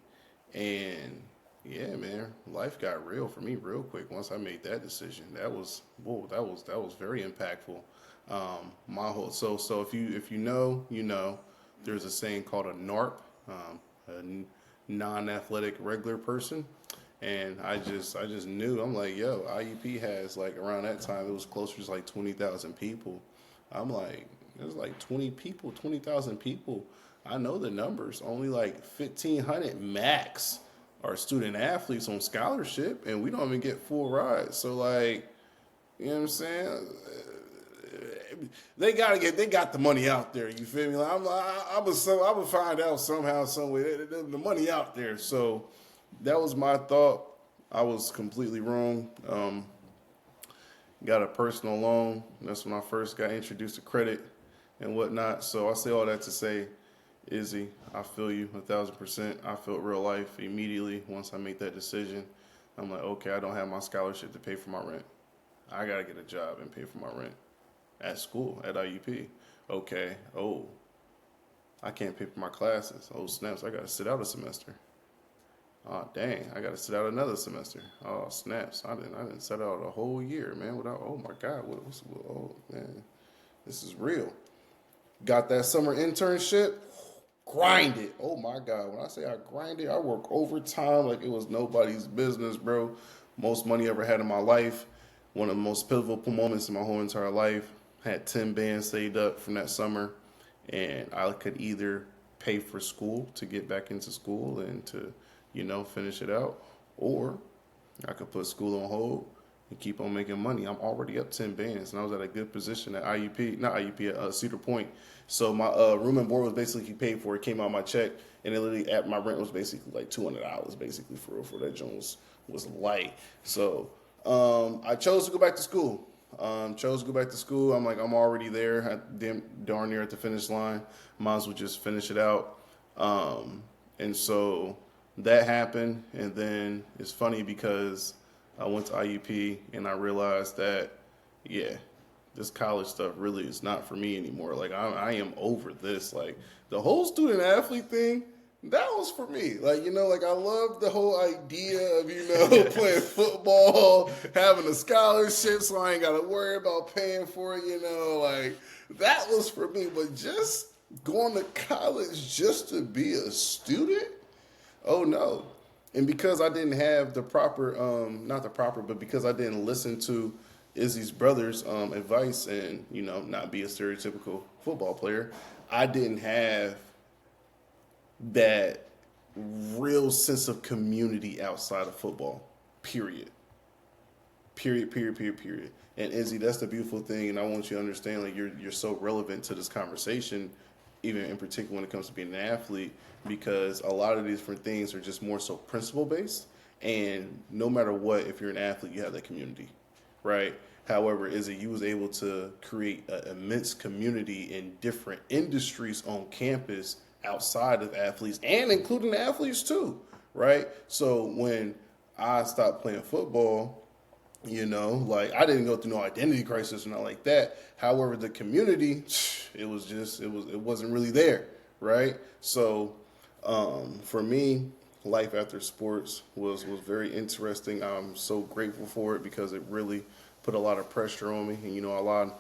and yeah, man, life got real for me real quick once I made that decision. That was whoa, that was very impactful. My whole so if you know, you know, there's a saying called a NARP, a non-athletic regular person, and I just knew. I'm like, yo, IUP has like around that time it was closer to like 20,000 people. I'm like, there's like 20 people, 20,000 people. I know the numbers. Only like 1,500 max are student athletes on scholarship, and we don't even get full rides. So like, you know what I'm saying? They got the money out there. You feel me? Like, I would find out somehow, some way. The money out there. So that was my thought. I was completely wrong. Got a personal loan. That's when I first got introduced to credit and whatnot. So I say all that to say, Izzy, I feel you 1,000%. I felt real life immediately once I made that decision. I'm like, okay, I don't have my scholarship to pay for my rent. I gotta get a job and pay for my rent at school at IUP. Okay. Oh, I can't pay for my classes. Oh snaps! I gotta sit out a semester. Oh dang! I gotta sit out another semester. Oh snaps! I didn't sit out a whole year, man. Without oh my god, oh man, this is real. Got that summer internship. Grinded. Oh my god! When I say I grinded, I work overtime like it was nobody's business, bro. Most money I ever had in my life. One of the most pivotal moments in my whole entire life. Had 10 bands saved up from that summer, and I could either pay for school to get back into school and to, finish it out, or I could put school on hold, and keep on making money. I'm already up 10 bands, and I was at a good position at IUP, not IUP, at Cedar Point. So my room and board was basically paid for. It came out my check, and it literally at my rent was basically like $200, basically for real. For that Jones was light. So I chose to go back to school. I'm like, I'm already there, darn near at the finish line. Might as well just finish it out. And so that happened, and then it's funny because I went to IUP and I realized that, yeah, this college stuff really is not for me anymore. Like, I am over this. Like, the whole student athlete thing, that was for me. Like, you know, like, I love the whole idea of, you know, playing football, having a scholarship so I ain't got to worry about paying for it, you know. Like, that was for me. But just going to college just to be a student? Oh, no. And because I didn't have the proper, but because I didn't listen to Izzy's brother's advice and, you know, not be a stereotypical football player, I didn't have that real sense of community outside of football, period. And Izzy, that's the beautiful thing, and I want you to understand, like, you're so relevant to this conversation, even in particular when it comes to being an athlete, because a lot of these different things are just more so principle-based, and no matter what, if you're an athlete, you have that community, right? However, Izzy, you was able to create an immense community in different industries on campus outside of athletes, and including the athletes too, right? So when I stopped playing football, you know, like, I didn't go through no identity crisis or nothing like that. However, the community, it wasn't really there, right? So for me, life after sports was very interesting. I'm so grateful for it because it really put a lot of pressure on me. And, you know, I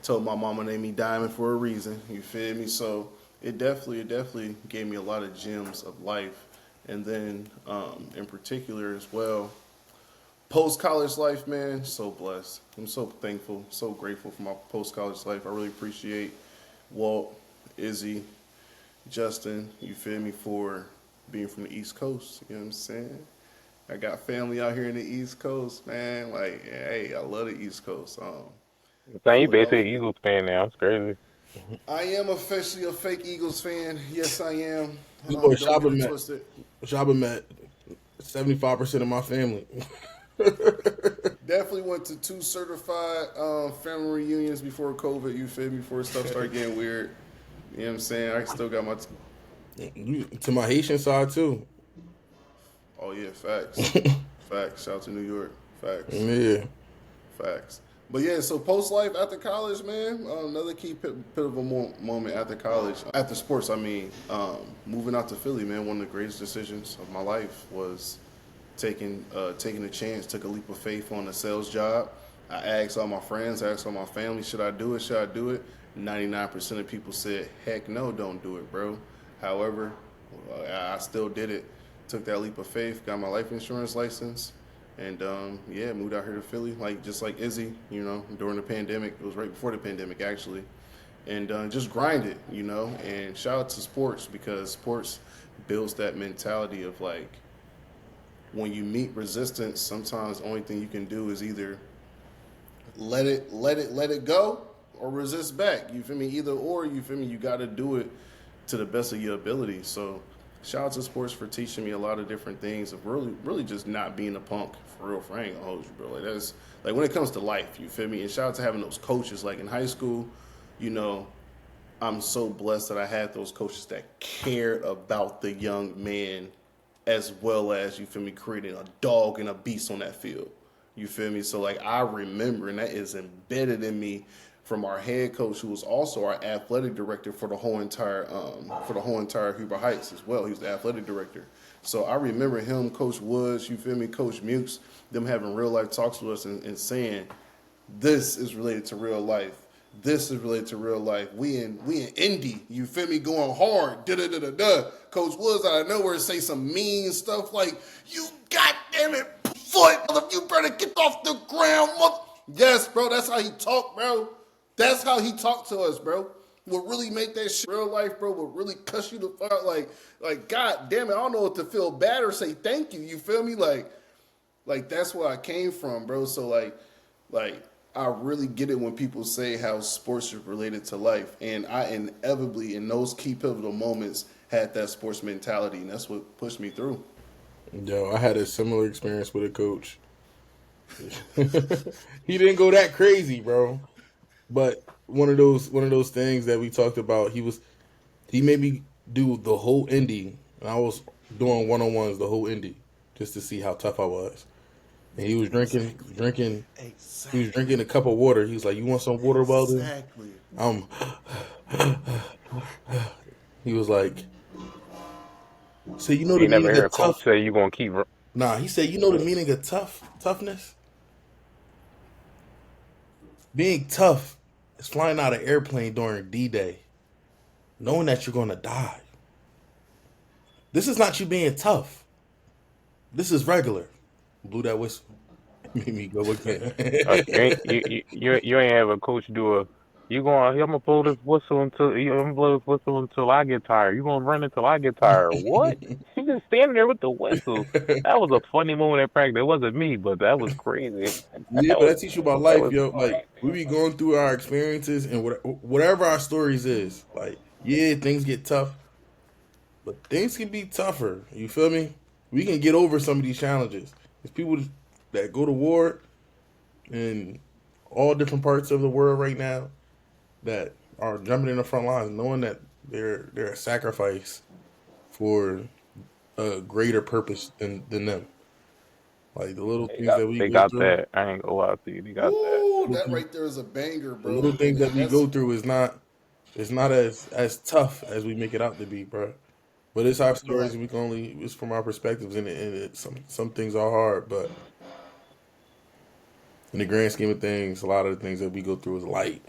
told my mama named me Diamond for a reason, you feel me? So it definitely gave me a lot of gems of life. And then in particular as well, post-college life, man, so blessed. I'm so thankful, so grateful for my post-college life. I really appreciate Walt, Izzy, Justin, you feel me, for being from the East Coast, you know what I'm saying? I got family out here in the East Coast, man. Like, hey, I love the East Coast. Dang, you basically Eagles fan now. It's crazy. I am officially a fake Eagles fan. Yes, I am. This boy Don't get it Shaba twisted. met 75% of my family. Definitely went to 2 certified family reunions before COVID, you feel me, before stuff started getting weird. You know what I'm saying? I still got my... To my Haitian side, too. Oh, yeah, facts. Facts. Shout out to New York. Facts. Yeah. Facts. But, yeah, so post-life after college, man, another key pivotal moment after college, after sports, I mean, moving out to Philly, man, one of the greatest decisions of my life was taking a chance, took a leap of faith on a sales job. I asked all my friends, asked all my family, should I do it? 99% of people said, heck no, don't do it, bro. However, I still did it. Took that leap of faith, got my life insurance license, and moved out here to Philly, just like Izzy, you know, during the pandemic. It was right before the pandemic, actually. And just grinded, you know, and shout out to sports, because sports builds that mentality of, like, when you meet resistance, sometimes the only thing you can do is either let it go or resist back. You feel me? Either or, you feel me? You got to do it to the best of your ability. So shout out to sports for teaching me a lot of different things of really just not being a punk, for real. I ain't gonna hold you, bro. Like, that's, like, when it comes to life, you feel me? And shout out to having those coaches. Like, in high school, you know, I'm so blessed that I had those coaches that cared about the young man, as well as, you feel me, creating a dog and a beast on that field. You feel me? So, like, I remember, and that is embedded in me from our head coach, who was also our athletic director for the whole entire Huber Heights as well. He was the athletic director. So I remember him, Coach Woods, you feel me, Coach Mukes, them having real life talks with us and saying, this is related to real life. This is related to real life. We in Indy, you feel me, going hard. Coach Woods out of nowhere say some mean stuff like, you goddamn it, foot, you better get off the ground, mother. Yes, bro, that's how he talked, bro. That's how he talked to us, bro. Will really make that shit real life, bro. Will really cuss you the fuck, like, God damn it, I don't know what to feel bad or say thank you. You feel me? Like Like that's where I came from, bro. So like I really get it when people say how sports is related to life, and I inevitably in those key pivotal moments had that sports mentality, and that's what pushed me through. Yo, I had a similar experience with a coach. He didn't go that crazy, bro. But one of those things that we talked about, he made me do the whole indie, and I was doing 1-on-1s the whole indie just to see how tough I was. And he was drinking. He was drinking a cup of water. He was like, "You want some water, Weldon?" Exactly. Um, he was like, "So you know the You never meaning hear of a coach tough?" say you gonna keep. Nah, he said, "You know the meaning of toughness? Being tough is flying out of an airplane during D-Day, knowing that you're gonna die. This is not you being tough. This is regular." Blew that whistle. Made me go again. You ain't have a coach do a. You going? I'm gonna blow this whistle I'm gonna blow this whistle until I get tired. You gonna run until I get tired? What? You just standing there with the whistle. That was a funny moment in practice. It wasn't me, but that was crazy. Yeah, but that teach you about That life, was yo. funny. Like we be going through our experiences and whatever our stories is. Like, yeah, things get tough, but things can be tougher. You feel me? We can get over some of these challenges. There's people that go to war in all different parts of the world right now that are jumping in the front lines, knowing that they're a sacrifice for a greater purpose than them. Like the little things that we They go got through. that. I ain't gonna lie to you. They got that. Ooh, that right there is a banger, The little bro. things that And we that's go through is not it's not as tough as we make it out to be, bro. But it's our stories. like, We can only it's from our perspectives, and some things are hard. But in the grand scheme of things, a lot of the things that we go through is light.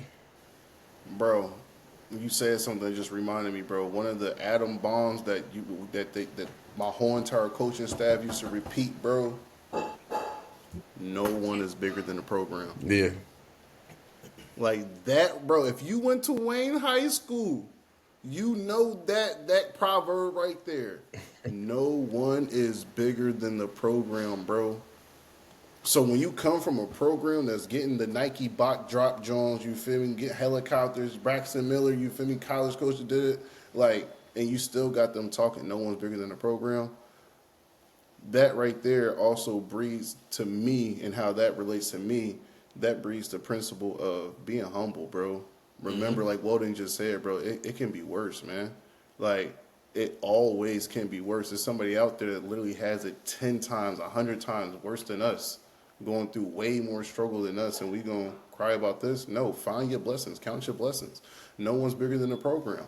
bro. You said something that just reminded me, bro. One of the atom bombs that my whole entire coaching staff used to repeat, bro. No one is bigger than the program. Yeah, Like that, bro. If you went to Wayne High School, you know that proverb right there. No one is bigger than the program, bro. So when you come from a program that's getting the Nike Bach drop Jones, you feel me, get helicopters, Braxton Miller, you feel me, college coach that did it, like, and you still got them talking, no one's bigger than the program. That right there also breeds to me, and how that relates to me, that breeds the principle of being humble, bro. Remember, like Weldon just said, bro, it can be worse, man. Like, it always can be worse. There's somebody out there that literally has it 10 times, 100 times worse than us, going through way more struggle than us, and we gonna cry about this? No, find your blessings, count your blessings. No one's bigger than the program.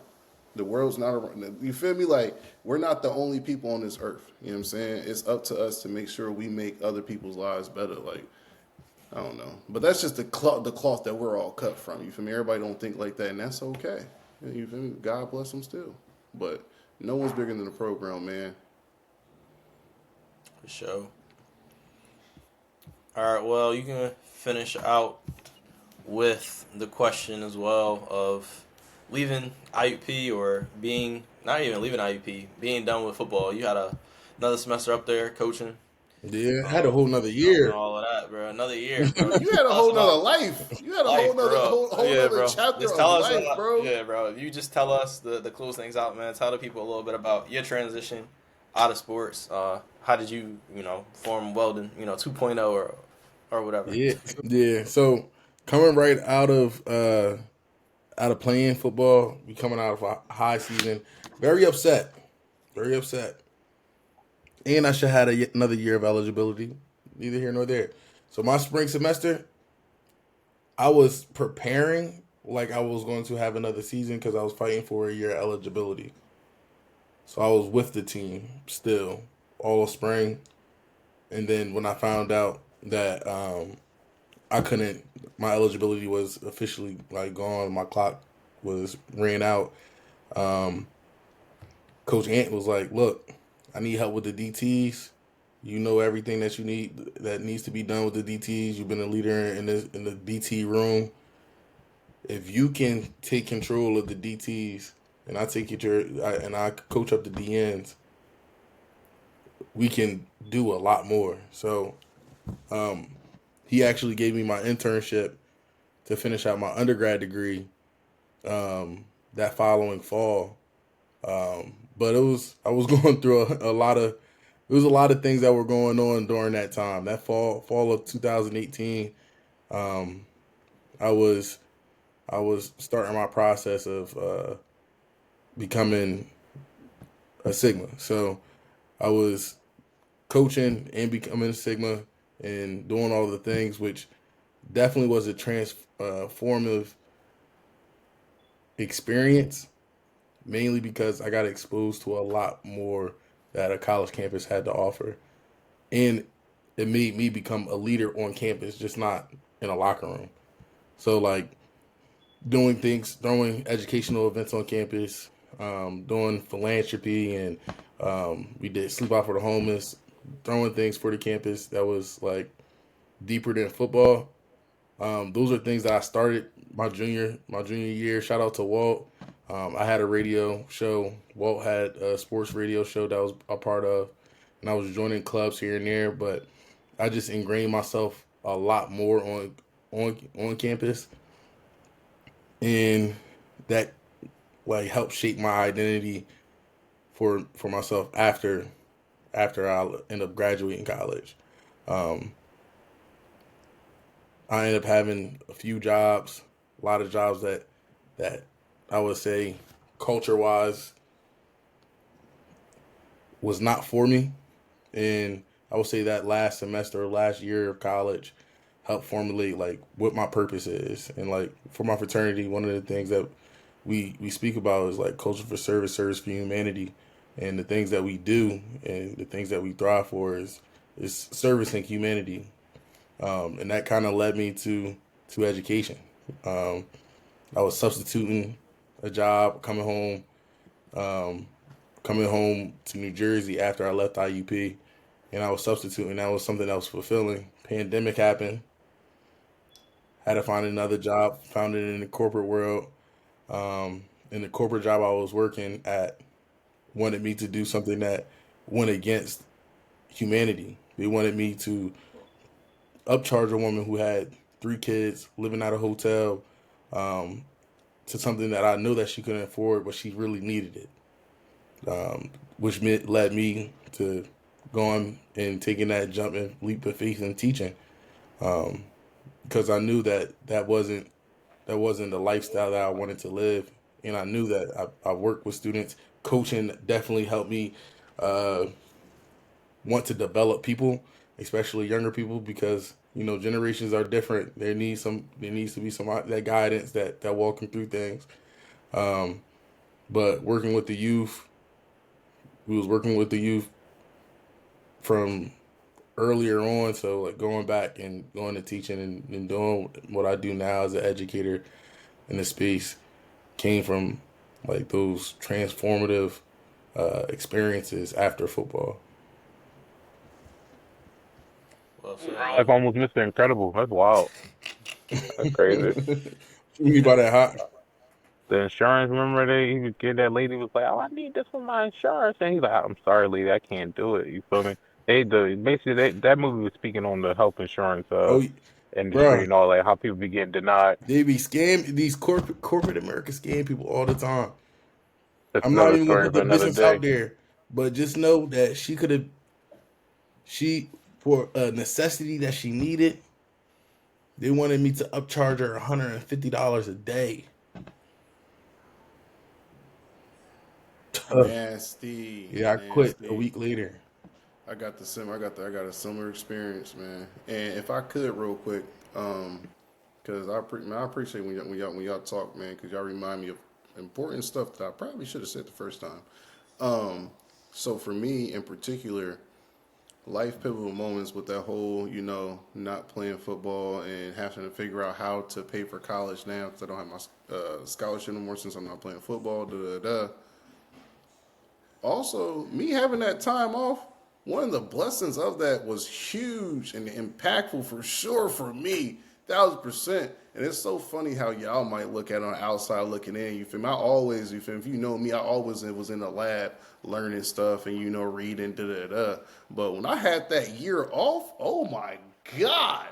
The world's not around. You feel me? Like, we're not the only people on this earth. You know what I'm saying? It's up to us to make sure we make other people's lives better. Like, I don't know. But that's just the cloth that we're all cut from. You feel me? Everybody don't think like that, and that's okay. You feel me? God bless them still. But no one's bigger than the program, man. For sure. All right, well, you can finish out with the question as well of leaving IUP, or being, not even leaving IUP, being done with football. You had another semester up there coaching. yeah. I had a whole nother And year. all of that, bro. Another year, bro. You had a whole nother life. You had a whole nother bro. chapter Just of tell us, life, bro. yeah, bro. You just tell us the close things out, man. Tell the people a little bit about your transition out of sports. How did you, form Weldon, 2.0 or whatever. Yeah, yeah. So coming right out of playing football, we coming out of a high season, very upset, very upset. And I should have had another year of eligibility, neither here nor there. So my spring semester, I was preparing like I was going to have another season because I was fighting for a year eligibility. So I was with the team still all spring, and then when I found out that I couldn't, my eligibility was officially like gone, my clock was ran out. Coach Ant was like, "Look, I need help with the DTs. You know everything that you need that needs to be done with the DTs. You've been a leader in the DT room. If you can take control of the DTs, and I coach up the DNs, we can do a lot more." So He actually gave me my internship to finish out my undergrad degree that following fall. But I was going through a lot of, it was a lot of things that were going on during that time. That fall of 2018, I was starting my process of becoming a Sigma. So I was coaching and becoming a Sigma and doing all the things, which definitely was a transformative experience, mainly because I got exposed to a lot more that a college campus had to offer. And it made me become a leader on campus, just not in a locker room. So, like, doing things, throwing educational events on campus, doing philanthropy, and we did Sleep Out for the Homeless, throwing things for the campus that was, like, deeper than football. Those are things that I started my junior year. Shout out to Walt. I had a radio show. Walt had a sports radio show that I was a part of, and I was joining clubs here and there. But I just ingrained myself a lot more on campus, and that like helped shape my identity for myself after I end up graduating college. I ended up having a few jobs, a lot of jobs that I would say culture-wise was not for me. And I would say that last semester, last year of college helped formulate like what my purpose is. And like for my fraternity, one of the things that we speak about is like culture for service, service for humanity. And the things that we do and the things that we thrive for is service and humanity. And that kind of led me to education. I was substituting a job, coming home to New Jersey after I left IUP, and I was substituting. That was something that was fulfilling. Pandemic happened. Had to find another job. Found it in the corporate world. In the corporate job I was working at, wanted me to do something that went against humanity. They wanted me to upcharge a woman who had 3 kids living at a hotel to something that I knew that she couldn't afford, but she really needed it, which led me to going and taking that jump and leap of faith in teaching, because I knew that wasn't the lifestyle that I wanted to live, and I knew that I worked with students. Coaching definitely helped me want to develop people, especially younger people, because generations are different. There needs to be some that guidance that walk them through things. But working with the youth, we was working with the youth from earlier on. So like going back and going to teaching and doing what I do now as an educator in the space came from like those transformative experiences after football. Well, so, Like almost Mr. Incredible. That's wild. That's crazy. You buy that hot? The insurance, remember he was getting that lady was like, "Oh, I need this for my insurance," and he's like, "I'm sorry, lady, I can't do it." You feel me? Basically that movie was speaking on the health insurance Oh, industry bro, and all that, how people be getting denied. they be scam these corporate America scam people all the time. That's I'm not another even gonna story put for the another business out day. there, but just know that she for a necessity that she needed, they wanted me to upcharge her $150 a day. Nasty. Yeah, I quit a Nasty. week later. I got a similar experience, man. And if I could, real quick, because I appreciate when y'all talk, man, because y'all remind me of important stuff that I probably should have said the first time. So for me in particular, life pivotal moments with that whole, not playing football and having to figure out how to pay for college now because I don't have my scholarship anymore since I'm not playing football. Also, me having that time off, one of the blessings of that was huge and impactful for sure for me, 1,000%. And it's so funny how y'all might look at it on the outside looking in. You feel me? If you know me, I always was in the lab learning stuff and reading But when I had that year off, oh my God.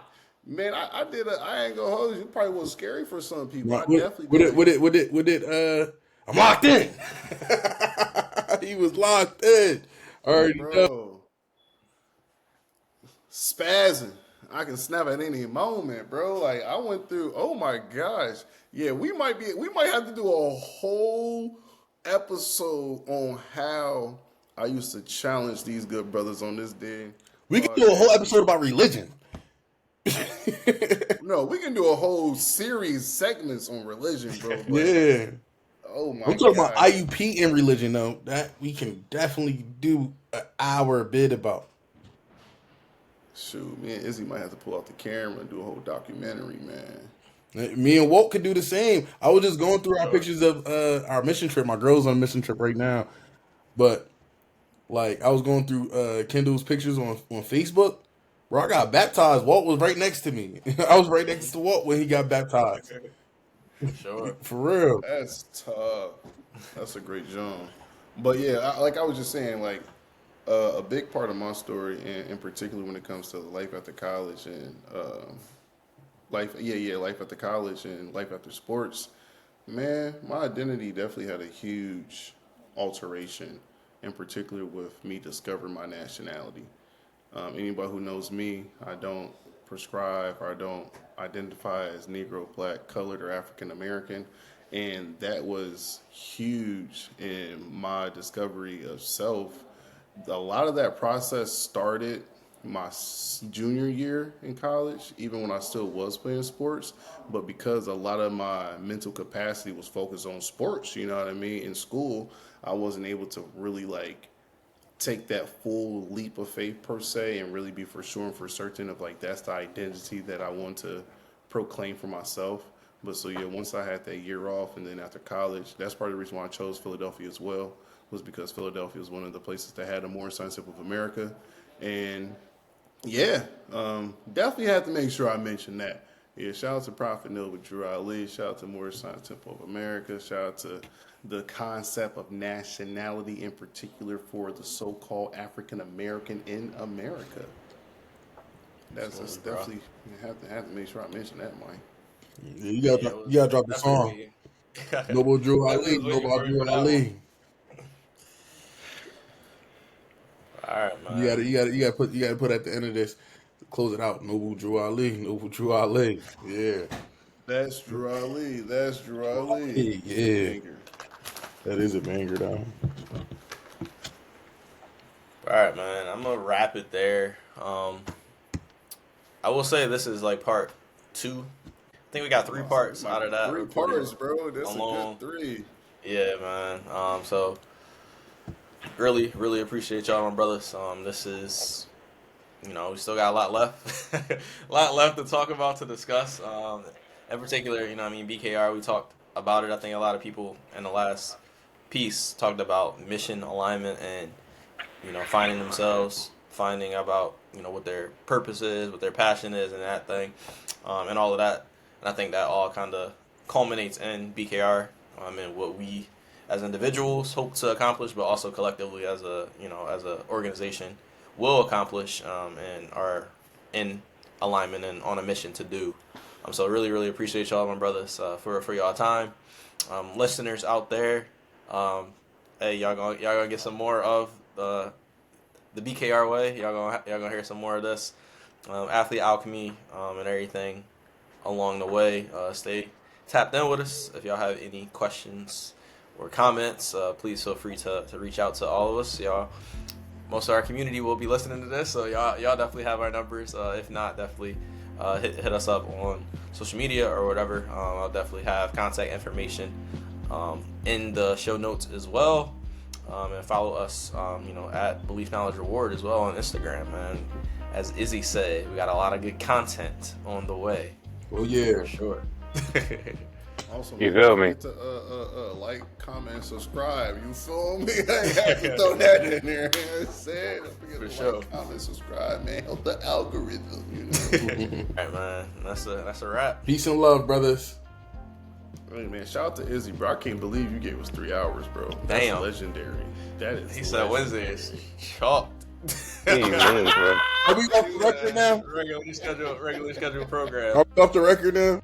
Man, I did I ain't gonna hold you. It probably was scary for some people. I With definitely it, I'm locked in. He was locked in. Already know. bro. Spazzing. I can snap at any moment, bro. Like I went through. Oh my gosh. Yeah, we might have to do a whole episode on how I used to challenge these good brothers on this day. We could do a whole episode about religion. No, we can do a whole series segments on religion, bro. But, Yeah. oh my I'm talking God. about IUP in religion, though. That we can definitely do an hour bit about. Shoot, me and Izzy might have to pull out the camera and do a whole documentary, man. Me and Walt could do the same. I was just going through our pictures of our mission trip. My girl's on a mission trip right now. But, like, I was going through Kendall's pictures on Facebook. Bro, I got baptized. Walt was right next to me. I was right next to Walt when he got baptized. Sure. For real. That's tough. That's a great job. But yeah, like I was just saying, like a big part of my story, and in particular when it comes to life after college and life after college and life after sports, man, my identity definitely had a huge alteration, in particular with me discovering my nationality. Anybody who knows me, I don't prescribe or I don't identify as Negro, Black, Colored, or African American. And that was huge in my discovery of self. A lot of that process started my junior year in college, even when I still was playing sports. But because a lot of my mental capacity was focused on sports, you know what I mean, in school, I wasn't able to really take that full leap of faith per se and really be for sure and for certain of that's the identity that I want to proclaim for myself. But so yeah, once I had that year off and then after college, that's part of the reason why I chose Philadelphia as well, was because Philadelphia was one of the places that had a more sonship of America. And yeah, definitely had to make sure I mention that. Yeah, shout out to Prophet Noah Drew Ali, shout out to Morris Science Temple of America, shout out to the concept of nationality in particular for the so-called African American in America. That's definitely have to make sure I mention that, Mike. You gotta drop the song. Noble Drew Ali. Noble Drew Ali. All right, man. You gotta put at the end of this, close it out. Noble Drew Ali. Noble Drew Ali. Yeah. That's Drew Ali. That's Drew Ali. Yeah. That is a banger, though. All right, man. I'm gonna wrap it there. I will say this is part 2. I think we got 3 parts out of that. 3 parts, bro. That's a good 3. Yeah, man. So really, really appreciate y'all, my brothers. This is, we still got a lot left, a lot left to talk about, to discuss. In particular, BKR. We talked about it. I think a lot of people in the last piece talked about mission alignment and finding themselves, finding about what their purpose is, what their passion is, and that thing, and all of that. And I think that all kind of culminates in BKR, and what we as individuals hope to accomplish, but also collectively as a organization will accomplish, and are in alignment and on a mission to do. So really, really appreciate y'all, my brothers, for y'all time. Listeners out there, hey, y'all gonna get some more of the BKR way. Y'all gonna hear some more of this, Athlete Alchemy, and everything along the way. Stay tapped in with us. If y'all have any questions or comments, please feel free to reach out to all of us. Y'all, most of our community will be listening to this, so y'all definitely have our numbers. If not, definitely hit us up on social media or whatever. I'll definitely have contact information in the show notes as well. And follow us, at Belief Knowledge Reward as well on Instagram, man. As Izzy said, we got a lot of good content on the way. Oh yeah, for sure. Also, you feel me? To like, comment, subscribe. You feel me? I have to throw that in there. Don't forget to like, comment, subscribe, man. Help the algorithm. All right, man. That's a wrap. Peace and love, brothers. Hey, man, shout out to Izzy, bro. I can't believe you gave us 3 hours, bro. That's Damn. legendary. That is. He said Wednesday is chalked. He ain't win, bro. Are we off the record now? Regularly scheduled program. Are we off the record now?